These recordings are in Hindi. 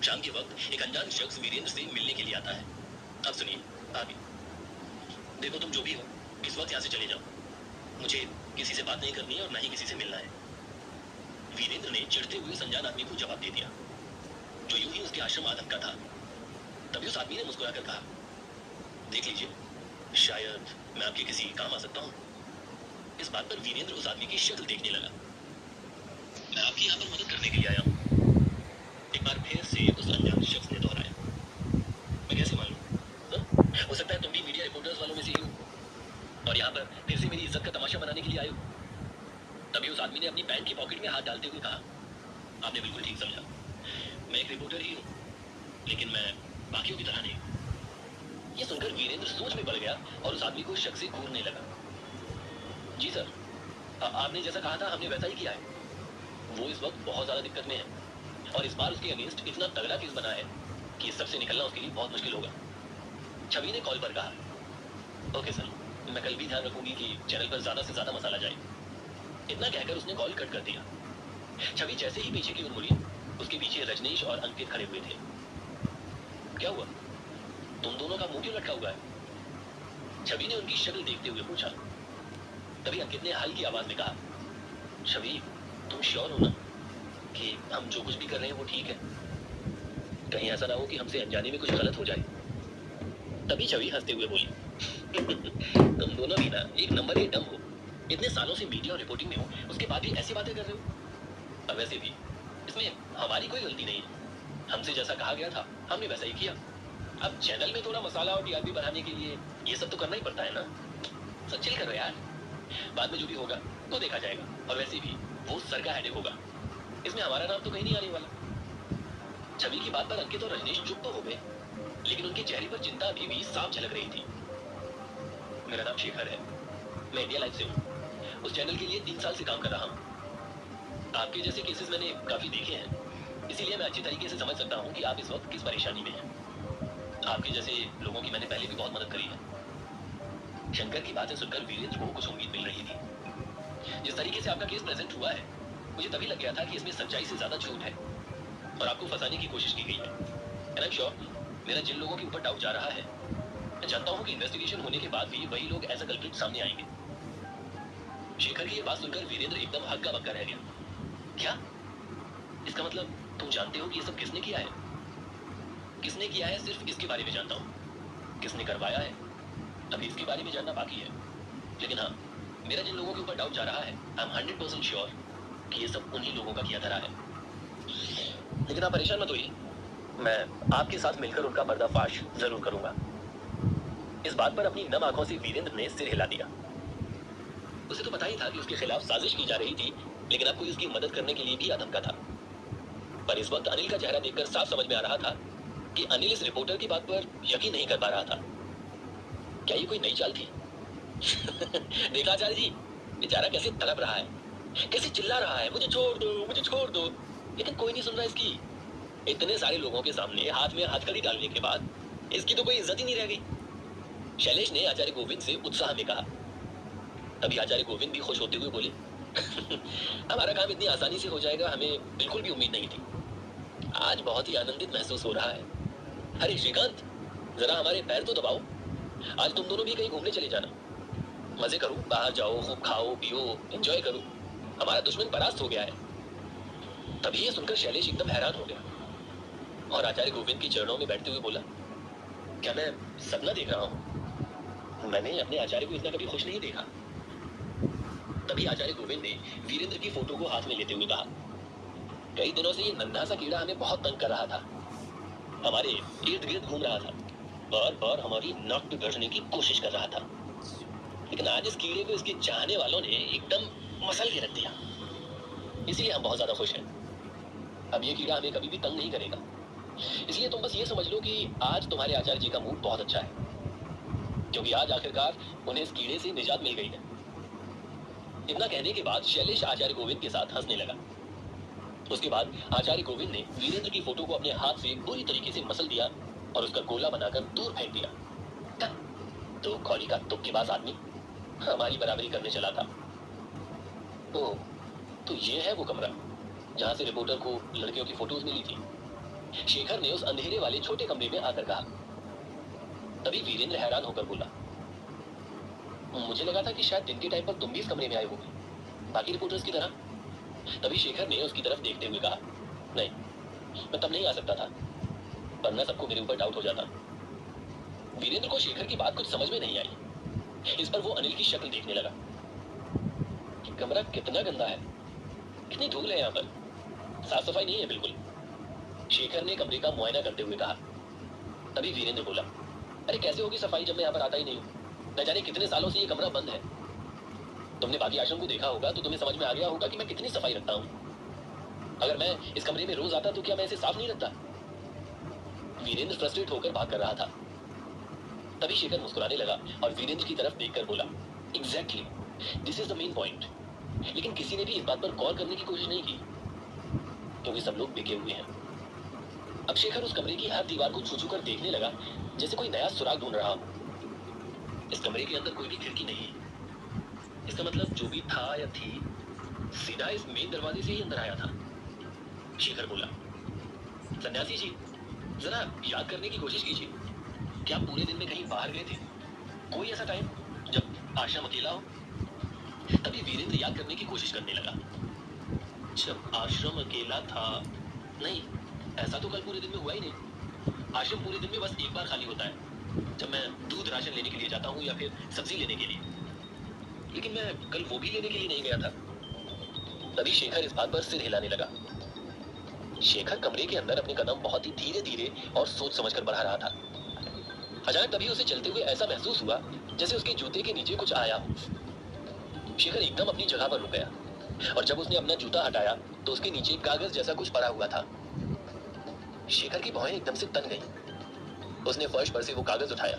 शाम के वक्त एक अनजान शख्स वीरेंद्र से मिलने के लिए आता है। अब सुनिए आगे। देखो तुम जो भी हो इस वक्त यहाँ से चले जाओ, मुझे किसी से बात नहीं करनी है और ना ही किसी से मिलना है। वीरेंद्र ने चिढ़ते हुए उस अनजान आदमी को जवाब दे दिया, जो यूं ही उसके आश्रम आदम का था। तभी उस आदमी ने मुस्कुराकर कहा, देख लीजिए, शायद मैं आपके किसी काम आ सकता हूँ। इस बात पर वीरेंद्र उस आदमी की शक्ल देखने लगा। मैं आपकी यहाँ पर मदद करने के लिए आया हूँ, एक बार फिर से उस अनजान शख्स ने दोहराया। मैं कैसे मान लूं? हो सकता है तुम भी मीडिया रिपोर्टर्स वालों में से ही हो और यहाँ पर फिर से मेरी इज्जत का तमाशा बनाने के लिए आए हो। तभी उस आदमी ने अपनी पैंट की पॉकेट में हाथ डालते हुए कहा, आपने बिल्कुल ठीक समझा, मैं एक रिपोर्टर ही हूँ, लेकिन मैं बाकियों की तरह नहीं। ये सुनकर वीरेंद्र सोच में पड़ गया और उस आदमी को शक से घूरने लगा। जी सर, आपने जैसा कहा था हमने वैसा ही किया है। वो इस वक्त बहुत ज्यादा दिक्कत में है और इस बार उसके अगेंस्ट इतना तगड़ा केस बना है कि इस सबसे निकलना उसके लिए बहुत मुश्किल होगा। छवि ने कॉल पर कहा, ओके सर, मैं कल भी ध्यान रखूंगी कि चैनल पर ज्यादा से ज्यादा मसाला जाए। इतना कहकर उसने कॉल कट कर दिया। छवि जैसे ही पीछे की ओर मुड़ी, उसके पीछे रजनीश और अंकित खड़े हुए थे। क्या हुआ, तुम दोनों का मुंह क्यों लटका हुआ है? छवि ने उनकी शक्ल देखते हुए पूछा। तभी अंकित ने हल्की आवाज में कहा, छवि तुम श्योर हो ना कि हम जो कुछ भी कर रहे हैं वो ठीक है? कहीं ऐसा ना हो कि हमसे अनजाने में कुछ गलत हो जाए। तभी छवि हंसते हुए बोली, तुम दोनों भी ना एक नंबर एक डम हो। इतने सालों से मीडिया और रिपोर्टिंग में हो, उसके बाद भी ऐसी बातें कर रहे हो। अब वैसे भी इसमें हमारी कोई गलती नहीं है। हमसे जैसा कहा गया था हमने वैसा ही किया। अब चैनल में थोड़ा मसाला और टीआरपी बढ़ाने के लिए ये सब तो करना ही पड़ता है ना। तो चिल करो यार, बाद में जो भी होगा वो देखा जाएगा। और वैसे भी वो सर का हेडेक होगा, इसमें हमारा नाम तो कहीं नहीं आने वाला। छवि की बात पर अंकित और रजनीश चुप तो हो गए, लेकिन उनके चेहरे पर चिंता अभी भी साफ झलक रही थी। मेरा नाम शेखर है, मैं इंडिया लाइव से हूँ। उस चैनल के लिए 3 साल से काम कर रहा हूँ। आपके जैसे केसेस मैंने काफी देखे हैं, इसीलिए मैं अच्छी तरीके से समझ सकता हूँ कि आप इस वक्त किस परेशानी में हैं। आपके जैसे लोगों की मैंने पहले भी बहुत मदद करी है। शंकर की बातें सुनकर वीरेंद्र को कुछ उम्मीद मिल रही थी। जिस तरीके से आपका केस प्रेजेंट हुआ है, मुझे तभी लग गया था कि इसमें सच्चाई से ज्यादा झूठ है और आपको फंसाने की कोशिश की गई है। एंड आई एम श्योर, मेरा जिन लोगों के ऊपर डाउट जा रहा है, मैं जानता हूँ कि इन्वेस्टिगेशन होने के बाद भी वही लोग एज अ कल्प्रिट सामने आएंगे। शेखर की ये बात सुनकर वीरेंद्र एकदम हक्का बक्का रह गया। क्या? इसका मतलब तुम जानते हो कि ये सब किसने किया है? किसने किया है सिर्फ इसके बारे में जानता हूँ, किसने करवाया है अभी इसके बारे में जानना बाकी है। लेकिन हाँ, मेरा जिन लोगों के ऊपर डाउट जा रहा है, आई एम 100% श्योर कि ये सब उन्हीं लोगों का किया धरा है। लेकिन आप परेशान मत होइए, मैं आपके साथ मिलकर उनका पर्दाफाश जरूर करूंगा। इस बात पर अपनी नम आंखों से वीरेंद्र ने सिर हिला दिया। उसे तो पता ही था कि उसके खिलाफ साजिश की जा रही थी, लेकिन अब कोई उसकी मदद करने के लिए भी आधमका था। पर इस वक्त अनिल का चेहरा देखकर साफ समझ में आ रहा था कि अनिल इस रिपोर्टर की बात पर यकीन नहीं कर पा रहा था। क्या ये कोई नई चाल थी? देखा आचार्य जी, बेचारा कैसे तड़प रहा है, कैसे चिल्ला रहा है, मुझे छोड़ दो, मुझे छोड़ दो, लेकिन कोई नहीं सुन रहा इसकी। इतने सारे लोगों के सामने हाथ में हथकड़ी डालने के बाद इसकी तो कोई इज्जत ही नहीं रह गई। शैलेश ने आचार्य गोविंद से उत्साह में कहा। तभी आचार्य गोविंद भी खुश होते हुए बोले, हमारा काम इतनी आसानी से हो जाएगा हमें बिल्कुल भी उम्मीद नहीं थी। आज बहुत ही आनंदित महसूस हो रहा है। अरे श्रीकांत, जरा हमारे पैर तो दबाओ। आज तुम दोनों भी कहीं घूमने चले जाना, मजे करो, बाहर जाओ, खूब खाओ पियो, एंजॉय करो। हमारा दुश्मन परास्त हो गया है। तभी ये सुनकर शैलेश एकदम हैरान हो गया और आचार्य गोविंद के चरणों में बैठते हुए बोला, क्या मैं सपना देख रहा हूँ? मैंने अपने आचार्य को इतना कभी खुश नहीं देखा। तभी आचार्य गोविंद ने वीरेंद्र की फोटो को हाथ में लेते हुए कहा, कई दिनों से ये नन्हा सा कीड़ा हमें बहुत तंग कर रहा था, हमारे इर्द गिर्द घूम रहा था, बार बार हमारी नाक पे बैठने की कोशिश कर रहा था, लेकिन आज इस कीड़े को इसके चाहने वालों ने एकदम मसल के रख दिया। इसीलिए हम बहुत ज्यादा खुश हैं। अब ये कीड़ा हमें कभी भी तंग नहीं करेगा। इसलिए तुम बस ये समझ लो कि आज तुम्हारे आचार्य जी का मूड बहुत अच्छा है, क्योंकि आज आखिरकार उन्हें इस कीड़े से निजात मिल गई है। इतना कहने के बाद शैलेश आचार्य गोविंद के साथ हंसने लगा। उसके बाद आचार्य गोविंद ने वीरेंद्र की फोटो को अपने हाथ से पूरी तरीके से मसल दिया और उसका गोला बनाकर दूर फेंक दिया। तो कॉली का तुक्केबाज आदमी हमारी बराबरी करने चला था। ओ, तो ये है वो कमरा जहां से रिपोर्टर को लड़कियों की फोटोज मिली थी। शेखर ने उस अंधेरे वाले छोटे कमरे में आकर कहा। तभी वीरेंद्र हैरान होकर बोला, मुझे लगा था कि शायद दिन के टाइम पर तुम भी इस कमरे में आए होगे, बाकी रिपोर्टर्स की तरह। तभी शेखर ने उसकी तरफ देखते हुए कहा, नहीं, मैं तब नहीं आ सकता था, वरना सबको मेरे ऊपर डाउट हो जाता। वीरेंद्र को शेखर की बात कुछ समझ में नहीं आई। इस पर वो अनिल की शक्ल देखने लगा। कमरा कितना गंदा है, कितनी धूल है यहाँ पर, साफ सफाई नहीं है बिल्कुल। शेखर ने कमरे का मुआयना करते हुए कहा। तभी वीरेंद्र बोला, अरे कैसे होगी सफाई जब मैं यहाँ पर आता ही नहीं हूँ, न जाने कितने सालों से ये कमरा बंद है। तुमने बाकी आश्रम को देखा होगा तो तुम्हें समझ में आ गया होगा कि मैं कितनी सफाई रखता हूँ। अगर मैं इस कमरे में रोज आता तो क्या मैं इसे साफ नहीं रखता। वीरेंद्र फ्रस्ट्रेट होकर बात कर रहा था। तभी शेखर मुस्कुराने लगा और वीरेंद्र की तरफ देखकर बोला, exactly, this is the main point. लेकिन किसी ने भी इस बात पर गौर करने की कोशिश नहीं की, क्योंकि सब लोग बिके हुए हैं। अब शेखर उस कमरे की हर दीवार को छू कर देखने लगा, जैसे कोई नया सुराग ढूंढ रहा हो। इस कमरे के अंदर कोई भी खिड़की नहीं। इसका मतलब जो भी था या थी, सीधा इस मेन दरवाजे से ही अंदर आया था। शेखर बोला, सन्यासी जी, जरा याद करने की कोशिश कीजिए, क्या आप पूरे दिन में कहीं बाहर गए थे? कोई ऐसा टाइम जब आश्रम अकेला हो? तभी वीरेंद्र याद करने की कोशिश करने लगा। जब आश्रम अकेला था? नहीं, ऐसा तो कल पूरे दिन में हुआ ही नहीं। आश्रम पूरे दिन में बस एक बार खाली होता है, जब मैं दूध राशन लेने के लिए जाता हूँ या फिर सब्जी लेने के लिए। लेकिन मैं कल वो भी लेने के लिए नहीं गया था। तभी शेखर इस बात पर सिर हिलाने लगा। शेखर कमरे के अंदर अपने कदम बहुत ही धीरे धीरे और सोच समझकर बढ़ा रहा था। अचानक तभी उसे चलते हुए ऐसा महसूस हुआ जैसे उसके जूते के नीचे कुछ आया। शेखर एकदम अपनी जगह पर रुक गया और जब उसने अपना जूता हटाया तो उसके नीचे कागज जैसा कुछ पड़ा हुआ था। शेखर की भौहें एकदम से तन गईं। उसने फर्श पर से वो कागज उठाया।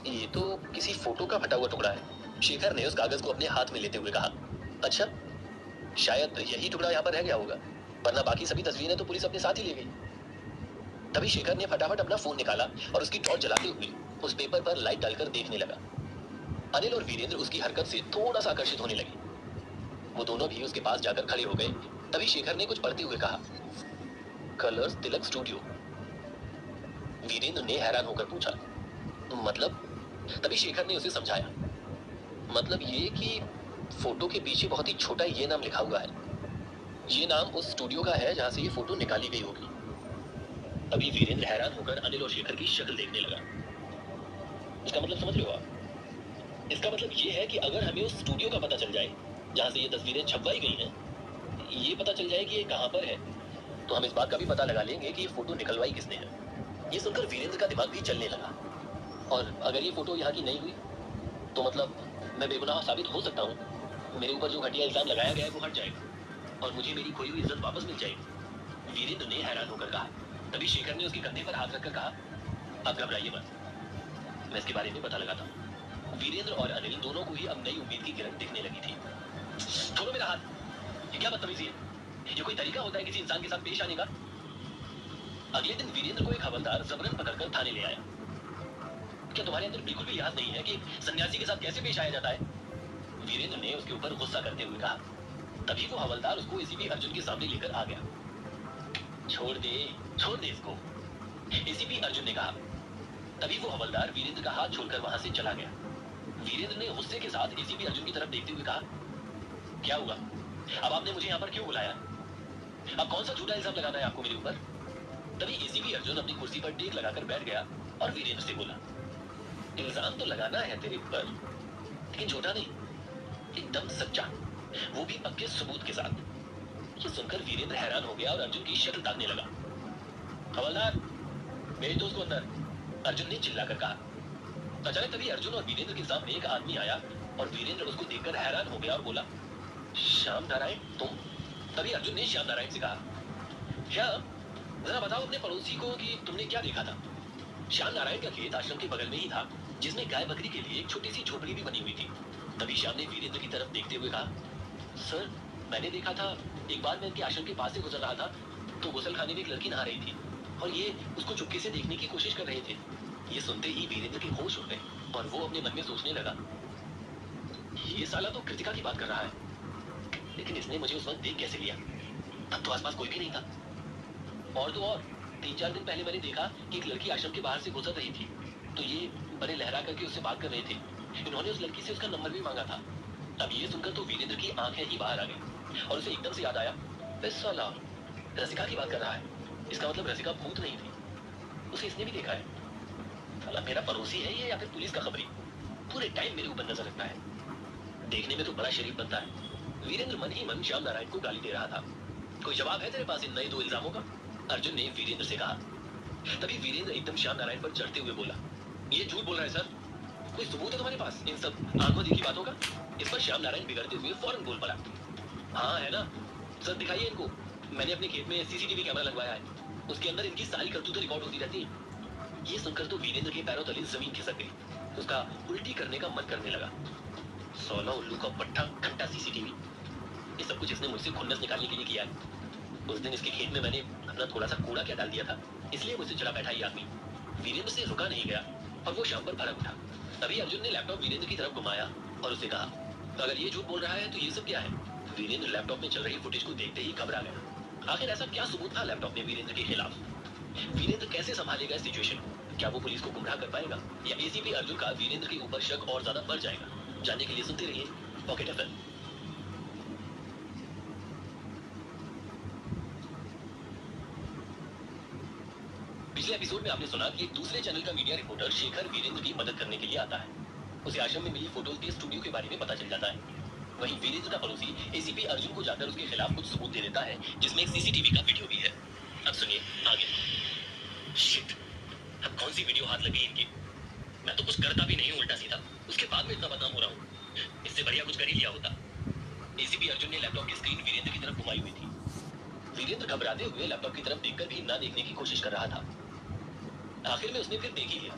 ये तो किसी फोटो का फटा हुआ टुकड़ा है। शेखर ने उस कागज को अपने हाथ में लेते हुए कहा, अच्छा, शायद यही टुकड़ा यहाँ पर रह गया होगा, वरना बाकी सभी तस्वीरें तो पुलिस अपने साथ ही ले गई। तभी शेखर ने फटाफट अपना फोन निकाला और उसकी टॉर्च जलाते हुए उस पेपर पर लाइट डालकर देखने लगा। अनिल और वीरेंद्र उसकी हरकत से थोड़ा सा आकर्षित होने लगे। वो दोनों भी उसके पास जाकर खड़े हो गए। तभी शेखर ने कुछ पढ़ते हुए कहा, कलर्स तिलक स्टूडियो। वीरेंद्र ने हैरान होकर पूछा, मतलब? तभी शेखर ने उसे समझाया, मतलब ये कि फोटो के पीछे बहुत ही छोटा ये नाम लिखा हुआ है। ये नाम उस स्टूडियो का है जहां से ये फोटो निकाली गई होगी। तभी वीरेंद्र हैरान होकर अनिल और शेखर की शक्ल देखने लगा। इसका मतलब समझ रहे हो आप? इसका मतलब ये है कि अगर हमें उस स्टूडियो का पता चल जाए जहां से ये तस्वीरें छपवाई गई हैं, ये पता चल जाए कि ये कहां पर है, तो हम इस बात का भी पता लगा लेंगे कि ये फोटो निकलवाई किसने है। ये सुनकर वीरेंद्र का दिमाग भी चलने लगा। और अगर ये फोटो यहाँ की नहीं हुई तो मतलब मैं बेगुनाह साबित हो सकता हूँ, मेरे ऊपर जो घटिया इल्जाम लगाया गया है वो हट जाएगा और मुझे मेरी खोई हुई इज्जत वापस मिल जाएगी। वीरेंद्र ने हैरान होकर कहा। तभी शेखर ने उसके कंधे पर हाथ रखकर कहा, आप घबराइए मत, मैं इसके बारे में पता लगाता हूँ। वीरेंद्र और अनिल दोनों को ही अब नई उम्मीद की किरण दिखने लगी थी। छोड़ो मेरा हाथ, ये क्या बदतमीजी है? ये कोई तरीका होता है किसी इंसान के साथ पेश आने का? अगले दिन वीरेंद्र को एक हवलदार जबरन पकड़कर थाने ले आया। क्या तुम्हारे अंदर बिल्कुल भी लिहाज नहीं है कि सन्यासी के साथ कैसे पेश आया जाता है? वीरेंद्र ने उसके ऊपर गुस्सा करते हुए कहा। तभी वो हवलदार उसको एसीपी अर्जुन के सामने लेकर आ गया। छोड़ दे इसको, एसीपी अर्जुन ने कहा। तभी वो हवलदार वीरेंद्र का हाथ छोड़कर वहां से चला गया। वीरेंद्र ने गुस्से के साथ एसीपी अर्जुन की तरफ देखते हुए कहा, क्या हुआ? अब आपने मुझे यहाँ पर क्यों बुलाया? अब कौन सा झूठा इल्जाम लगाना है आपको मेरे ऊपर? तभी एसीपी अर्जुन अपनी कुर्सी पर टेक लगाकर बैठ गया और वीरेंद्र से बोला, इल्जाम तो लगाना है तेरे ऊपर, लेकिन झूठा नहीं, एकदम सच्चा, वो भी पक्के सबूत के साथ। ये सुनकर वीरेंद्र हैरान हो गया और अर्जुन की शक्ल ताकने लगा। हवलदार, भेज दो उसको अंदर, अर्जुन ने चिल्लाकर कहा। अचानक तभी अर्जुन और वीरेंद्र के सामने एक आदमी आया और वीरेंद्र उसको देखकर हैरान हो गया और बोला, श्याम नारायण तुम? तभी अर्जुन ने श्याम नारायण से कहा, श्याम, जरा बताओ अपने पड़ोसी को कि तुमने क्या देखा था। श्याम नारायण का खेत आश्रम के बगल में ही था, जिसमें गाय बकरी के लिए एक छोटी सी झोपड़ी भी बनी हुई थी। तभी श्याम ने वीरेंद्र की तरफ देखते हुए कहा, सर, मैंने देखा था, एक बार मैं इनके आश्रम के पास से गुजर रहा था तो गुसल खाने में एक लड़की नहा रही थी और ये उसको चुपके से देखने की कोशिश कर रहे थे। ये सुनते ही वीरेंद्र के होश उड़ गए और वो अपने मन में सोचने लगा, ये साला तो कृतिका की बात कर रहा है, लेकिन इसने मुझे उस वक्त देख कैसे लिया? तब तो आसपास कोई भी नहीं था। और तो और 3-4 दिन पहले मैंने देखा कि एक लड़की आश्रम के बाहर से गुजर रही थी, तो ये बड़े लहरा करके उससे बात कर रहे थे। इन्होंने उस लड़की से उसका नंबर भी मांगा था। अब ये सुनकर तो वीरेंद्र की आंखें ही बाहर आ गई और उसे एकदम से याद आया, बस साला रसिका की बात कर रहा है। इसका मतलब रसिका भूत नहीं थी, उसे इसने भी देखा है। साला मेरा पड़ोसी है ये या फिर पुलिस का खबरी? पूरे टाइम मेरे ऊपर नजर रखता है। देखने में तो बड़ा शरीफ बनता है। वीरेंद्र मन ही मन श्याम नारायण को गाली दे रहा था। कोई जवाब है तेरे पास इन नए 2 इल्जामों का? अर्जुन ने वीरेंद्र से कहा। तभी वीरेंद्र एकदम श्याम नारायण पर चढ़ते हुए बोला, ये झूठ बोल रहा है सर। कोई सबूत है तुम्हारे पास इन सब आंखों देखी बातों का? इस पर श्याम नारायण बिगड़ते हुए फौरन बोल पड़ा, हाँ है ना सर, दिखाइए इनको। मैंने अपने खेत में सीसीटीवी कैमरा लगवाया है, उसके अंदर इनकी सारी करतूतें रिकॉर्ड होती रहती है। ये सुनकर तो वीरेंद्र के पैरों तले जमीन खिसक गई। उसका उल्टी करने का मन करने लगा। 16 उल्लू का पट्टा घंटा सीसीटीवी, ये सब कुछ इसने मुझसे खुन्नस निकालने के लिए किया है। उस दिन इसके खेत में मैंने अपना थोड़ा सा कूड़ा क्या डाल दिया था, इसलिए मुझसे चढ़ा बैठा ये आदमी। वीरेंद्र से रुका नहीं गया और वो शाम पर भड़क उठा। तभी अर्जुन ने लैपटॉप वीरेंद्र की तरफ घुमाया और उसे कहा, अगर ये झूठ बोल रहा है तो ये सब क्या है? वीरेंद्र लैपटॉप में चल रही फुटेज को देखते ही घबरा गया। आखिर ऐसा क्या सबूत था लैपटॉप में वीरेंद्र के खिलाफ? वीरेंद्र कैसे संभालेगा इस सिचुएशन को? क्या वो पुलिस को गुमराह कर पाएगा या एसीपी अर्जुन का वीरेंद्र के ऊपर शक और ज्यादा बढ़ जाएगा? जानने के लिए सुनते रहिए पॉकेट एफएम। पिछले एपिसोड में आपने सुना कि एक दूसरे चैनल का मीडिया रिपोर्टर शेखर वीरेंद्र की मदद करने के लिए आता है। उसे आश्रम में मिली फोटोज के स्टूडियो के बारे में पता चल जाता है। वहीं वीरेंद्र का पड़ोसी एसीपी अर्जुन को जाकर उसके खिलाफ कुछ सबूत दे देता है, जिसमें एक सीसीटीवी का वीडियो भी है। अब सुनिए आगे। शिट, अब कौन सी वीडियो हाथ लगी इनकी? मैं तो कुछ करता भी नहीं हूँ उल्टा सीधा, उसके बाद में इतना बदनाम हो रहा हूँ। इससे बढ़िया कुछ कर ही लिया होता। एसीपी अर्जुन ने लैपटॉप की स्क्रीन वीरेंद्र की तरफ घुमाई हुई थी। वीरेंद्र घबराते हुए लैपटॉप की तरफ देखकर भी ना देखने की कोशिश कर रहा था। आखिर में उसने फिर देख ही लिया।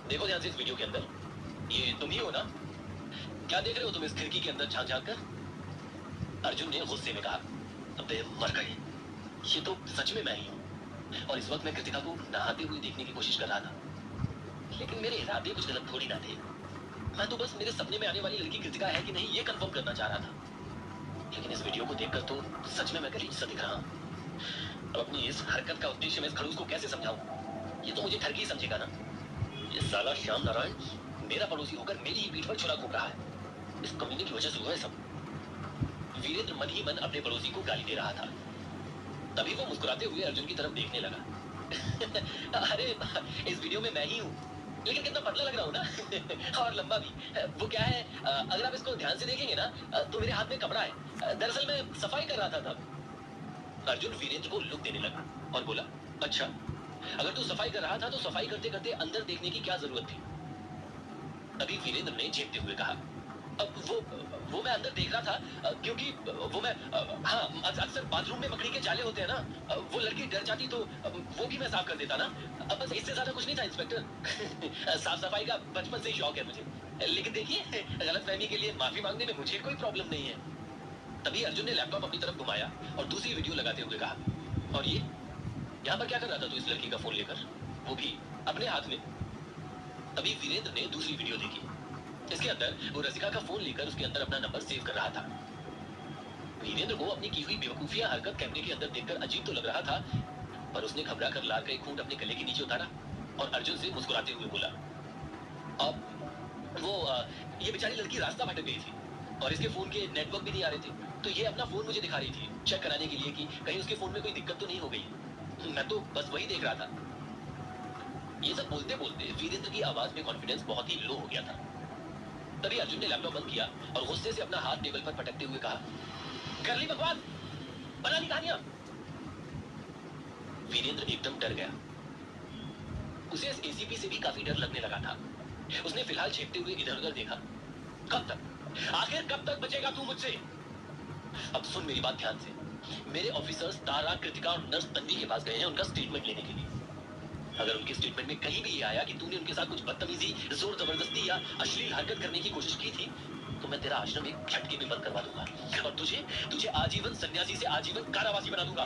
देखो ध्यान से इस वीडियो के अंदर, ये तुम ही हो ना? क्या देख रहे हो तुम इस खिड़की के अंदर झांक झांक कर? अर्जुन ने गुस्से में कहा, अबे मर गए, ये तो सच में मैं ही हूँ। और इस वक्त मैं कृतिका को नहाते हुए देखने की कोशिश कर रहा था, लेकिन मेरे इरादे कुछ गलत थोड़ी ना थे। मैं तो बस मेरे सपने में आने वाली लड़की कृतिका है कि नहीं ये कंफर्म करना चाह रहा था। लेकिन इस वीडियो को देखकर तो सच में मैं गरीब सा दिख रहा हूँ। अब अपनी इस हरकत का उद्देश्य मैं इस खड़ूस को कैसे समझाऊं? ये तो मुझे ठगी समझेगा ना। ये साला श्याम नारायण मेरा पड़ोसी होकर मेरी ही पीठ पर छुरा घूम रहा है। इस कमीने की वजह से हुआ है सब। वीरेंद्र मन ही मन अपने पड़ोसी को गाली दे रहा था। तभी वो मुस्कुराते हुए अर्जुन की तरफ देखने लगा। अरे इस वीडियो में मैं ही हूँ, लेकिन कितना पतला लग रहा हूँ ना। और लंबा भी। वो क्या है, अगर आप इसको ध्यान से देखेंगे ना तो मेरे हाथ में कपड़ा है। दरअसल मैं सफाई कर रहा था तब। अर्जुन वीरेंद्र को लुक देने लगा और बोला, अच्छा अगर तू सफाई कर रहा था तो सफाई करते करते अंदर देखने की क्या जरूरत थी? तभी वीरेंद्र ने झेपते हुए कहा, अब वो मैं अंदर देख रहा था क्योंकि वो मैं हाँ अक्सर बाथरूम में मकड़ी के जाले होते हैं ना, वो लड़की डर जाती तो वो भी मैं साफ कर देता ना। अब बस इससे ज्यादा कुछ नहीं था इंस्पेक्टर। साफ सफाई का बचपन से ही शौक है मुझे। लेकिन देखिए गलतफहमी के लिए माफी मांगने में मुझे कोई प्रॉब्लम नहीं है। तभी अर्जुन ने लैपटॉप अपनी तरफ घुमाया और दूसरी वीडियो लगाते हुए कहा, और ये यहाँ पर क्या कर रहा था तू इस लड़की का फोन लेकर, वो भी अपने हाथ में? तभी वीरेंद्र ने दूसरी वीडियो देखी। इसके अंदर वो रसिका का फोन लेकर उसके अंदर अपना नंबर सेव कर रहा था। वीरेंद्र को अपनी की हुई बेवकूफियां हरकत कैमरे के अंदर देखकर अजीब तो लग रहा था, पर उसने घबरा कर लाल का एक घूंट अपने गले के नीचे उतारा और अर्जुन से मुस्कुराते हुए बोला, अब वो ये बेचारी लड़की रास्ता भटक गई थी और इसके फोन के नेटवर्क भी नहीं आ रहे थे, तो ये अपना फोन मुझे दिखा रही थी चेक कराने के लिए कि कहीं उसके फोन में कोई दिक्कत तो नहीं हो गई। मैं तो बस वही देख रहा था। ये सब बोलते बोलते वीरेंद्र की आवाज में कॉन्फिडेंस बहुत ही लो हो गया था। तभी अर्जुन ने लैपटॉप बंद किया और गुस्से से अपना हाथ टेबल पर पटकते हुए कहा, कर ली बकवास, बना ली कहानियां। वीरेंद्र एकदम डर गया। उसे इस एसीपी से भी काफी डर लगने लगा था। उसने फिलहाल झेपते हुए इधर उधर देखा। कब तक, आखिर कब तक बचेगा तू मुझसे? अब सुन मेरी बात ध्यान से। मेरे ऑफिसर्स तारा, कृतिका और नर्स तन्वी के पास गए हैं उनका स्टेटमेंट लेने के लिए। अगर उनके स्टेटमेंट में कहीं भी ये आया कि तूने उनके साथ कुछ बदतमीजी, जोर जबरदस्ती या अश्लील हरकत करने की कोशिश की थी, तो मैं तेरा आश्रम एक झटके में बंद करवा दूंगा और तुझे आजीवन सन्यासी से आजीवन कारावासी बना दूंगा।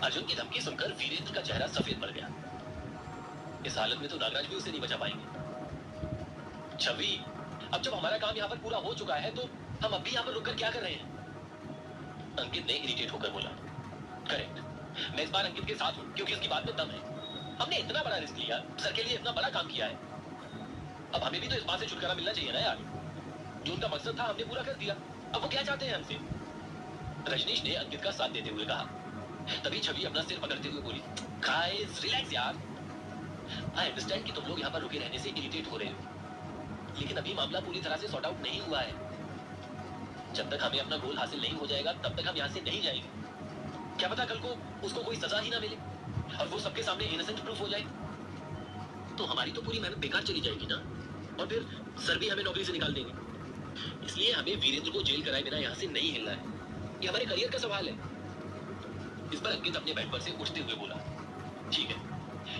अर्जुन की धमकी सुनकर वीरेंद्र का चेहरा सफेद पड़ गया। इस हालत में तो नागराज भी उसे नहीं बचा पाएंगे। छवि, अब जब हमारा काम यहाँ पर पूरा हो चुका है तो हम अब भी यहाँ पर रुककर क्या कर रहे हैं? अंकित ने इरिटेट होकर बोला, करेक्ट, मैं इस बार अंकित के साथ हूँ क्योंकि उसकी बात में दम है। हमने इतना बड़ा रिस्क लिया, सर के लिए इतना बड़ा काम किया है, अब हमें भी तो इस बात से छुटकारा मिलना चाहिए ना यार। जो उनका मकसद था हमने पूरा कर दिया, अब वो क्या चाहते हैं हमसे? रजनीश ने अंकित का साथ देते हुए कहा। तभी छवि अपना सिर पकड़ते हुए बोली, गाइस रिलैक्स यार, आई अंडरस्टैंड कि तुम लोग यहाँ पर रुके रहने से इरिटेट हो रहे हो, लेकिन अभी मामला पूरी तरह से सॉर्ट आउट नहीं हुआ है। जब तक हमें अपना गोल हासिल नहीं हो जाएगा तब तक हम यहाँ से नहीं जाएंगे। क्या पता कल को उसको कोई सजा ही ना मिले और वो सबके सामने इनोसेंट प्रूफ हो जाए, तो हमारी तो पूरी मेहनत बेकार चली जाएगी ना, और फिर सर भी हमें नौकरी से निकाल देंगे। इसलिए हमें वीरेंद्र को जेल कराए बिना यहाँ से नहीं हिलना है, ये हमारे करियर का सवाल है। इस पर अंकित अपने बेड पर से उठते हुए बोला, ठीक है,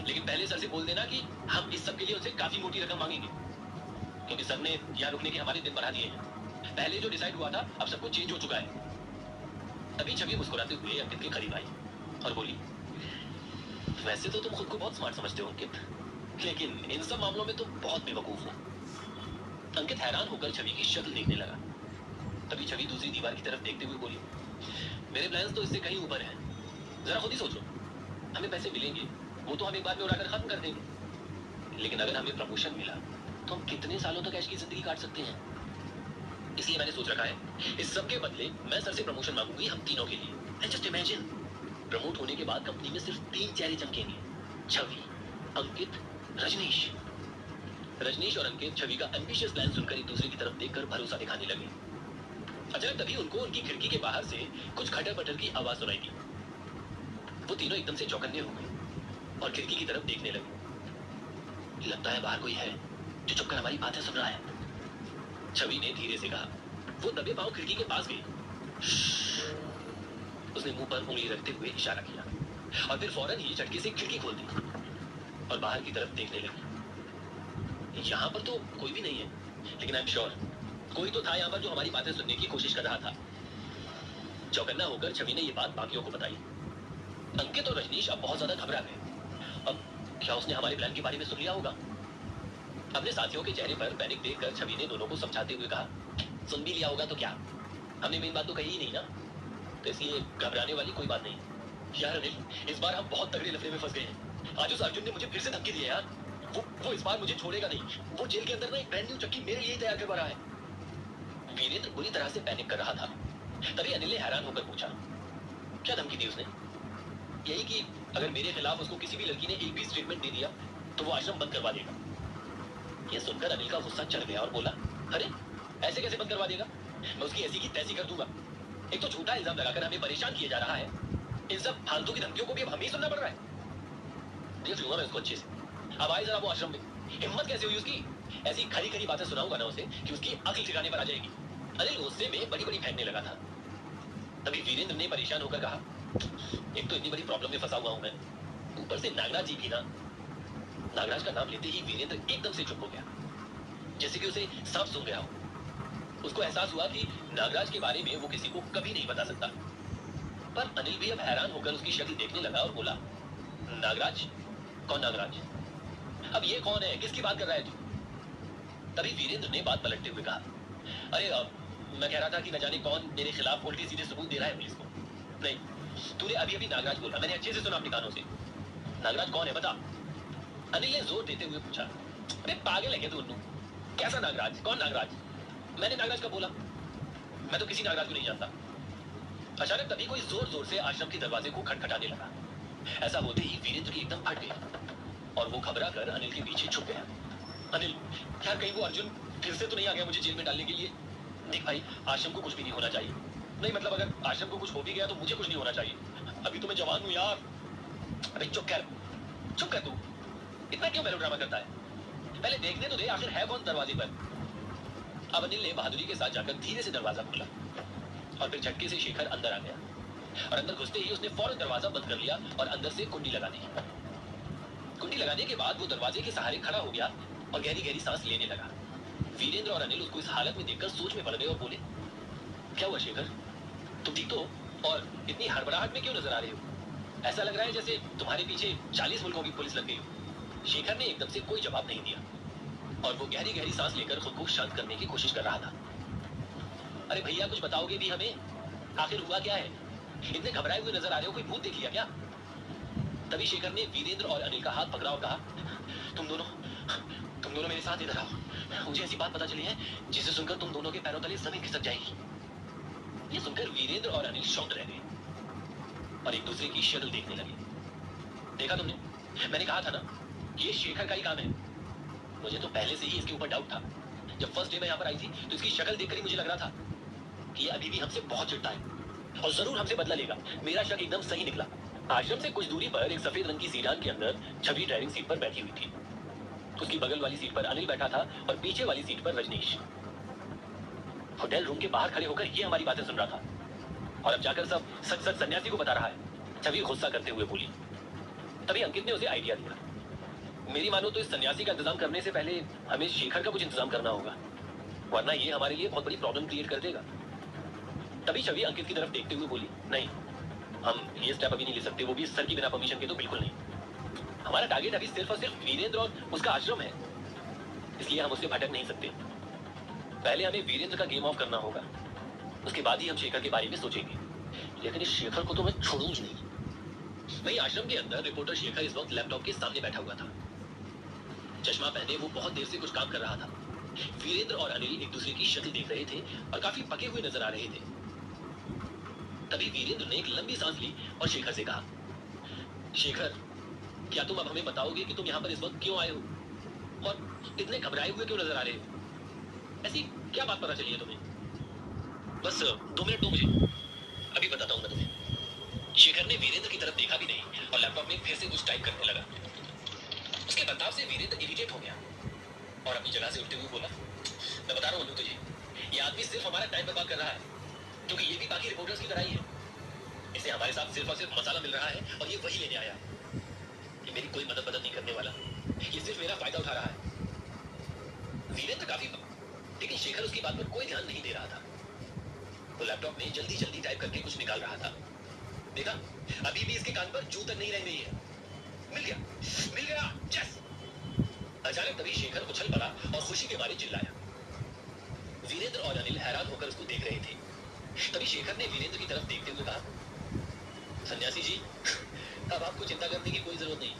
लेकिन पहले सर से बोल देना कि हम इस सब के लिए उनसे काफी मोटी रकम मांगेंगे, क्योंकि सर ने यहाँ रुकने के हमारे दिन बढ़ा दिए हैं। पहले जो डिसाइड हुआ था अब सब कुछ चेंज हो चुका है। तभी छवि मुस्कुराते हुए अंकित के करीब आई और बोली, वैसे तो तुम खुद को बहुत स्मार्ट समझते हो अंकित, लेकिन इन सब मामलों में तुम बहुत बेवकूफ हो। अंकित हैरान होकर छवि की शक्ल देखने लगा। तभी छवि दूसरी दीवार की तरफ देखते हुए बोली, मेरे प्लान्स तो इससे कहीं ऊपर हैं, जरा खुद ही सोचो। हमें पैसे मिलेंगे वो तो हम एक बार में उड़ाकर खत्म कर देंगे, लेकिन अगर हमें प्रमोशन मिला तो हम कितने सालों तक ऐश की जिंदगी काट सकते हैं। इसलिए मैंने सोच रखा है इस सब के बदले मैं सर से प्रमोशन मांगूंगी हम तीनों के लिए। एंड जस्ट इमेजिन, प्रमोट होने के बाद कंपनी में सिर्फ 3 चेहरे चमकेंगे, छवि, अंकित, रजनीश। रजनीश और अंकित छवि का एम्बिशियस प्लान सुनकर एक दूसरे की तरफ देखकर भरोसा दिखाने लगे। अचानक तभी उनको उनकी खिड़की के बाहर से कुछ खटर पटर की आवाज सुनाई दी। वो तीनों एकदम से चौकन्ने हो गए और खिड़की की तरफ देखने लगे। लगता है बाहर कोई है जो चुपकर हमारी बातें सुन रहा है, छवि ने धीरे से कहा। वो दबे पांव खिड़की के पास गई। उसने मुंह पर उंगली रखते हुए इशारा किया और फिर फौरन ही झटके से खिड़की खोल दी और बाहर की तरफ देखने लगी। यहाँ पर तो कोई भी नहीं है, लेकिन आई एम श्योर कोई तो था यहाँ पर जो हमारी बातें सुनने की कोशिश कर रहा था। चौकन्ना होकर छवि ने ये बात बाकियों को बताई। अंकित और रजनीश अब बहुत ज्यादा घबरा गए। अब क्या उसने हमारे प्लान के बारे में सुन लिया होगा? अपने साथियों के चेहरे पर पैनिक देखकर छवि ने दोनों को समझाते हुए कहा, सुन भी लिया होगा तो क्या, हमने मेन बात तो कही ही नहीं ना, तो इसलिए घबराने वाली कोई बात नहीं। यार अनिल, इस बार हम बहुत तगड़े लफड़े में फंस गए हैं। आज उस अर्जुन ने मुझे फिर से धमकी दी है यार, वो इस बार मुझे छोड़ेगा नहीं। वो जेल के अंदर ना एक ब्रांड न्यू चक्की मेरे लिए तैयार करवा रहा है। वीरेंद्र बुरी तरह से पैनिक कर रहा था। तभी अनिल ने हैरान होकर पूछा, क्या धमकी दी उसने? यही कि अगर मेरे खिलाफ उसको किसी भी लड़की ने एक भी स्टेटमेंट दे दिया तो वो आश्रम बंद करवा देगा। यह सुनकर अनिल का गुस्सा चढ़ गया और बोला, अरे ऐसे कैसे बंद करवा देगा? मैं उसकी ऐसी की तैसी कर दूंगा। एक तो झूठा इल्जाम लगाकर हमें परेशान किया जा रहा है, इन सब फालतू की धमकियों को भी अब हमें ही सुनना पड़ रहा है। देख लूंगा मैं उसको अच्छे से। अब आए जरा वो आश्रम में, हिम्मत कैसे हुई उसकी? ऐसी खरी खरी बातें सुनाऊंगा ना उसे कि उसकी अक्ल ठिकाने पर आ जाएगी। अनिल गुस्से में बड़ी बड़ी फेंकने लगा था। तभी वीरेंद्र ने परेशान होकर कहा, एक तो इतनी बड़ी प्रॉब्लम में फंसा हुआ हूं मैं, ऊपर से नागराज जी भी ना। नागराज का नाम लेते ही वीरेंद्र एकदम से चुप हो गया, जैसे कि उसे सांप सूंघ गया हो। उसको एहसास हुआ कि नागराज के बारे में वो किसी को कभी नहीं बता सकता। पर अनिल भी अब हैरान होकर उसकी शक्ल देखने लगा और बोला, नागराज? कौन नागराज? अब ये कौन है, किसकी बात कर रहा है तू? तभी वीरेंद्र ने बात पलटते हुए कहा, अरे मैं कह रहा था कि न जाने कौन मेरे खिलाफ उल्टे सीधे सबूत दे रहा है पुलिस को। नहीं, तूने अभी अभी नागराज बोला, मैंने अच्छे से सुना अपने कानों से। नागराज कौन है बता? अनिल ने जोर देते हुए पूछा। अरे पागल है क्या तू उन्नू? कैसा नागराज? कौन नागराज? मैंने नागराज का बोला? मैं तो किसी नागराज को नहीं जानता। अचानक तभी कोई जोर जोर से आश्रम के दरवाजे को खटखटाने लगा। ऐसा होते ही वीरेंद्र की एकदम फट गई और वो घबरा कर अनिल के पीछे छुप गया। अनिल, यार कहीं वो अर्जुन फिर से तो नहीं आ गया मुझे जेल में डालने के लिए? देख भाई, आश्रम को कुछ भी नहीं होना चाहिए। नहीं मतलब अगर आश्रम को कुछ हो भी गया तो मुझे कुछ नहीं होना चाहिए। अभी तो मैं जवान हूँ यार। अबे चुप कर तू। इतना क्यों मेलोड्रामा करता है? पहले देखने तो दे आखिर है कौन दरवाजे पर। अब अनिल ने बहादुरी के साथ जाकर धीरे से दरवाजा खोला और फिर झटके से शेखर अंदर आ गया और अंदर घुसते ही उसने फौरन दरवाजा बंद कर लिया और अंदर से कुंडी लगा दी। कुंडी लगाने के बाद वो दरवाजे के सहारे खड़ा हो गया और गहरी गहरी सांस लेने लगा। वीरेंद्र और अनिल उसको इस हालत में देखकर सोच में पड़ गए और बोले, क्या हुआ शेखर, तुम ठीक तो हो? और इतनी हड़बड़ाहट में क्यों नजर आ रहे हो? ऐसा लग रहा है जैसे तुम्हारे पीछे 40 मुल्कों की पुलिस लग गई हो। शेखर ने एकदम से कोई जवाब नहीं दिया और वो गहरी गहरी सांस लेकर खुद को शांत करने की कोशिश कर रहा था। अरे भैया कुछ बताओगे भी हमें? आखिर हुआ क्या है? इतने घबराए हुए नजर आ रहे हो, कोई भूत देख लिया क्या? तभी शेखर ने वीरेंद्र और अनिल का हाथ पकड़ा और कहा, तुम दोनों मेरे साथ इधर आओ। मुझे ऐसी बात पता चली है जिसे सुनकर तुम दोनों के पैरों तले जमीन खिसक जाएगी। ये सुनकर वीरेंद्र और अनिल शॉक्ड रह गए और एक दूसरे की शक्ल देखने लगे। देखा तुमने, मैंने कहा था ना, ये शेखर का ही काम है। मुझे तो पहले से ही इसके ऊपर डाउट था। जब फर्स्ट डे में यहाँ पर आई थी तो इसकी शक्ल देखकर ही मुझे लग रहा था कि ये अभी भी हमसे बहुत चिढ़ता है और जरूर हमसे बदला लेगा। मेरा शक एकदम सही निकला। आश्रम से कुछ दूरी पर एक सफेद रंग की सीडान के अंदर छवि ड्राइविंग सीट पर बैठी हुई थी। उसकी बगल वाली सीट पर अनिल बैठा था और पीछे वाली सीट पर रजनीश। होटल रूम के बाहर खड़े होकर ये हमारी बातें सुन रहा था और अब जाकर सब सच सच सन्यासी को बता रहा है। छवि गुस्सा करते हुए बोली। तभी अंकित ने उसे आइडिया दिया, मेरी मानो तो इस सन्यासी का इंतजाम करने से पहले हमें शेखर का कुछ इंतजाम करना होगा, वरना ये हमारे लिए बहुत बड़ी प्रॉब्लम क्रिएट कर देगा। तभी छवि अंकित की तरफ देखते हुए बोली, नहीं, हम ये स्टेप अभी नहीं ले सकते, वो भी सर की बिना परमिशन के तो बिल्कुल नहीं। हमारा टारगेट अभी सिर्फ और सिर्फ वीरेंद्र और उसका आश्रम है, इसलिए हम उससे भटक नहीं सकते। पहले हमें वीरेंद्र का गेम ऑफ करना होगा, उसके बाद ही हम शेखर के बारे में सोचेंगे। लेकिन इस शेखर को तो मैं छोड़ूंगी नहीं। वही आश्रम के अंदर रिपोर्टर शेखर इस वक्त लैपटॉप के सामने बैठा हुआ था। चश्मा पहने वो बहुत देर से कुछ काम कर रहा था। वीरेंद्र और अनिल एक दूसरे की शक्ल देख रहे थे और काफी पके हुए नजर आ रहे थे। तभी वीरेंद्र ने एक लंबी सांस ली और शेखर से कहा, शेखर, क्या तुम अब हमें बताओगे कि तुम यहाँ पर इस वक्त क्यों आए हो और इतने घबराए हुए क्यों नजर आ रहे हो? ऐसी क्या बात पता चली है तुम्हें? बस 2 मिनट दो मुझे, अभी बताता हूँ मैं तुम्हें। शेखर ने वीरेंद्र की तरफ देखा भी नहीं और लैपटॉप में फिर से कुछ टाइप करने लगा। उसके बर्ताव से वीरेंद्र इरिटेट हो गया और अपनी जगह से उठते हुए बोला, मैं बता रहा हूँ तुझे, ये आदमी सिर्फ हमारा टाइम बर्बाद कर रहा है, क्योंकि ये भी बाकी रिपोर्टर्स की तरह ही है। इसे हमारे साथ सिर्फ और सिर्फ मसाला मिल रहा है और ये वही लेने आया। ये मेरी कोई मदद नहीं करने वाला, ये सिर्फ मेरा फायदा उठा रहा है। वीरेंद्र काफी, लेकिन शेखर उसकी बात पर कोई ध्यान नहीं दे रहा था। वो लैपटॉप में जल्दी जल्दी टाइप करके कुछ निकाल रहा था। देखा, अभी भी इसके कान पर जू तक नहीं रह गई है। मिल गया, यस। अचानक तभी शेखर उछल पड़ा और खुशी के मारे चिल्लाया। वीरेंद्र और अनिल हैरान होकर उसको देख रहे थे। तभी शेखर ने वीरेंद्र की तरफ देखते हुए कहा, सन्यासी जी, अब आपको चिंता करने की कोई जरूरत नहीं।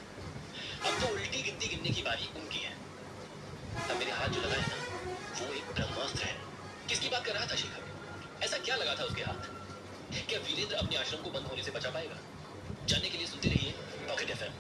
अब तो उल्टी गिनती गिनने की बारी उनकी है। अब मेरे हाथ जो लगा है ना, वो एक ब्रह्मास्त्र है। किसकी बात कर रहा था शेखर? ऐसा क्या लगा था उसके हाथ? क्या वीरेंद्र अपने आश्रम को बंद होने से बचा पाएगा? जानने के लिए सुनते रहिए पॉकेट एफएम।